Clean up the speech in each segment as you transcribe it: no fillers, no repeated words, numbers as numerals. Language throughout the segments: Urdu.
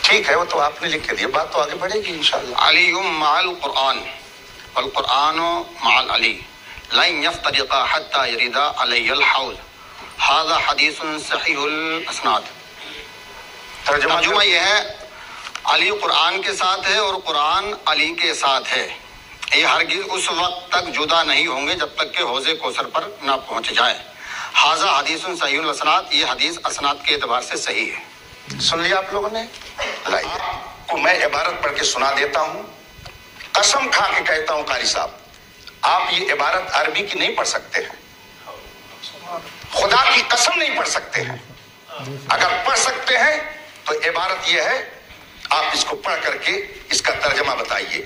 ٹھیک ہے، وہ تو آپ نے لکھ کے دیا، بات تو آگے بڑھے گی انشاءاللہ. علی مع القرآن والقرآن مع العلی لن يفترقا حتى يردا علی الحوض هذا حدیث صحیح الاسناد. ترجمہ یہ ہے، علی قرآن کے ساتھ ہے اور قرآن علی کے ساتھ ہے. یہ ہرگز اس وقت تک جدا نہیں ہوں گے جب تک کہ حوض کوثر پر نہ پہنچ جائے. حاضہ حدیث صحیح الاسناد، یہ حدیث اسناد کے اعتبار سے صحیح ہے. سن لیا آپ لوگوں نے؟ لائیے کو میں عبارت پڑھ کے سنا دیتا ہوں. قسم کھا کے کہتا ہوں قاری صاحب، آپ یہ عبارت عربی کی نہیں پڑھ سکتے ہیں، خدا کی قسم نہیں پڑھ سکتے ہیں. اگر پڑھ سکتے ہیں تو عبارت یہ ہے، آپ اس کو پڑھ کر کے اس کا ترجمہ بتائیے،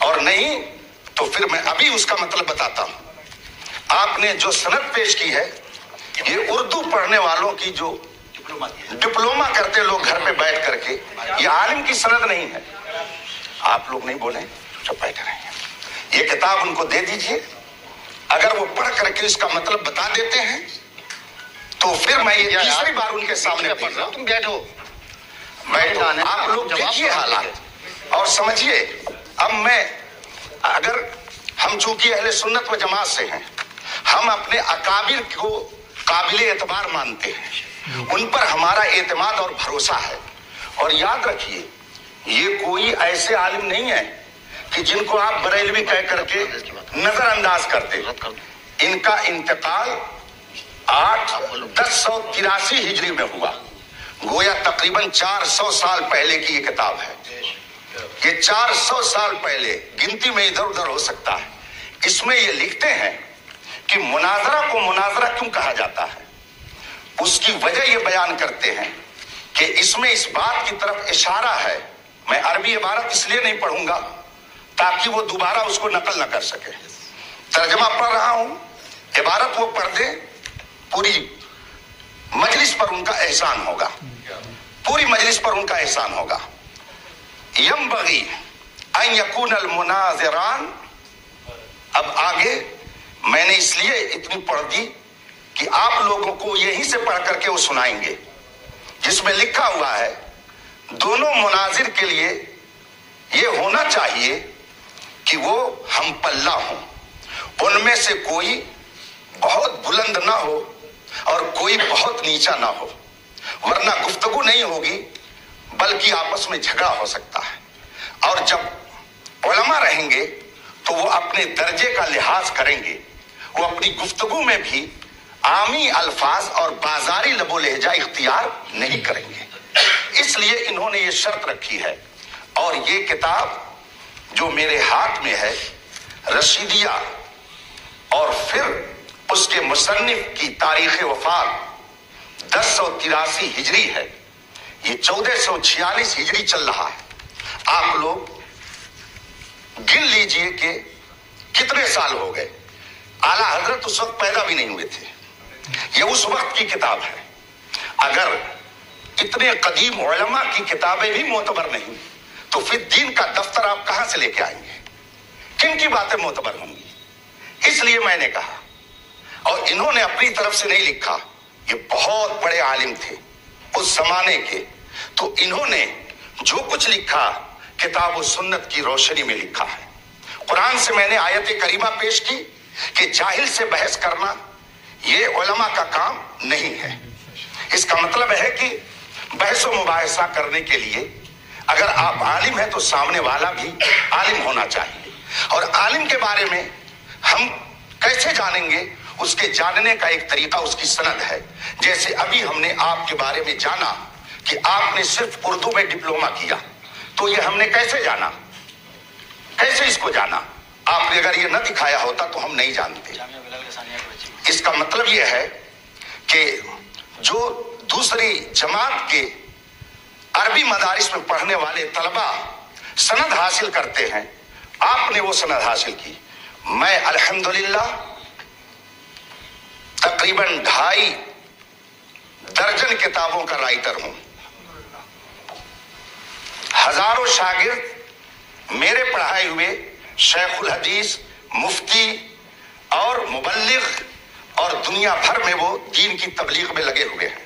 اور نہیں تو پھر میں ابھی اس کا مطلب بتاتا ہوں. آپ نے جو سند پیش کی ہے، یہ اردو پڑھنے والوں کی جو ڈپلوما کرتے لوگ گھر پہ بیٹھ کر کے، یہ عالم کی سند نہیں ہے. آپ لوگ نہیں بولیں، چپ بیٹھے رہیں. یہ کتاب ان کو دے دیجئے، اگر وہ پڑھ کر کے اس کا مطلب بتا دیتے ہیں تو پھر میں یہ تیسری بار ان کے سامنے پڑھ رہا ہوں. تم بیٹھو. آپ لوگ دیکھیے حالات اور سمجھیے. اب میں اگر ہم چونکہ اہل سنت و جماعت سے ہیں، ہم اپنے اکابر کو قابل اعتبار مانتے ہیں، ان پر ہمارا اعتماد اور بھروسہ ہے. اور یاد رکھیے، یہ کوئی ایسے عالم نہیں ہے کہ جن کو آپ بریلوی کہہ کر کے نظر انداز کرتے. ان کا انتقال 1083 ہجری میں ہوا، گویا تقریباً 400 سال پہلے کی یہ کتاب ہے. یہ 400 سال پہلے، گنتی میں ادھر ادھر ہو سکتا ہے. اس میں یہ لکھتے ہیں کہ مناظرہ کو مناظرہ کیوں کہا جاتا ہے. اس کی وجہ یہ بیان کرتے ہیں کہ اس میں اس بات کی طرف اشارہ ہے. میں عربی عبارت اس لیے نہیں پڑھوں گا تاکہ وہ دوبارہ اس کو نقل نہ کر سکے. ترجمہ پڑھ رہا ہوں، عبارت وہ پڑھ دے، پوری مجلس پر ان کا احسان ہوگا، پوری مجلس پر ان کا احسان ہوگا. ينبغي ان يكون المناظران. اب آگے میں نے اس لیے اتنی پڑھ دی کہ آپ لوگوں کو یہیں سے پڑھ کر کے وہ سنائیں گے، جس میں لکھا ہوا ہے دونوں مناظر کے لیے یہ ہونا چاہیے کہ وہ ہم پلہ ہوں، ان میں سے کوئی بہت بلند نہ ہو اور کوئی بہت نیچا نہ ہو، ورنہ گفتگو نہیں ہوگی بلکہ آپس میں جھگڑا ہو سکتا ہے. اور جب علماء رہیں گے تو وہ اپنے درجے کا لحاظ کریں گے، وہ اپنی گفتگو میں بھی عامی الفاظ اور بازاری لب و لہجہ اختیار نہیں کریں گے. اس لیے انہوں نے یہ شرط رکھی ہے. اور یہ کتاب جو میرے ہاتھ میں ہے، رشیدیہ، اور پھر اس کے مصنف کی تاریخ وفات 1083 ہجری ہے، یہ 1446 ہجری چل رہا ہے. آپ لوگ گن لیجئے کہ کتنے سال ہو گئے. اعلیٰ حضرت اس وقت پیدا بھی نہیں ہوئے تھے. یہ اس وقت کی کتاب ہے. اگر اتنے قدیم علماء کی کتابیں بھی معتبر نہیں تو پھر دین کا دفتر آپ کہاں سے لے کے آئیں گے؟ کن کی باتیں معتبر ہوں گی؟ اس لیے میں نے کہا، اور انہوں نے اپنی طرف سے نہیں لکھا، یہ بہت بڑے عالم تھے اس زمانے کے، تو انہوں نے جو کچھ لکھا کتاب و سنت کی روشنی میں لکھا ہے. قرآن سے میں نے آیت کریمہ پیش کی کہ جاہل سے بحث کرنا یہ علماء کا کام نہیں ہے. اس کا مطلب ہے کہ بحث و مباحثہ کرنے کے لیے اگر آپ عالم ہیں تو سامنے والا بھی عالم ہونا چاہیے. اور عالم کے بارے میں ہم کیسے جانیں گے؟ اس کے جاننے کا ایک طریقہ اس کی سند ہے. جیسے ابھی ہم نے آپ کے بارے میں جانا کہ آپ نے صرف اردو میں ڈپلوما کیا، تو یہ ہم نے کیسے جانا؟ کیسے اس کو جانا؟ آپ نے اگر یہ نہ دکھایا ہوتا تو ہم نہیں جانتے. اس کا مطلب یہ ہے کہ جو دوسری جماعت کے عربی مدارس میں پڑھنے والے طلبہ سند حاصل کرتے ہیں، آپ نے وہ سند حاصل کی. میں الحمدللہ تقریباً 2.5 درجن کتابوں کا رائٹر ہوں. ہزاروں شاگرد میرے پڑھائے ہوئے شیخ الحدیث، مفتی اور مبلغ اور دنیا بھر میں وہ دین کی تبلیغ میں لگے ہوئے ہیں.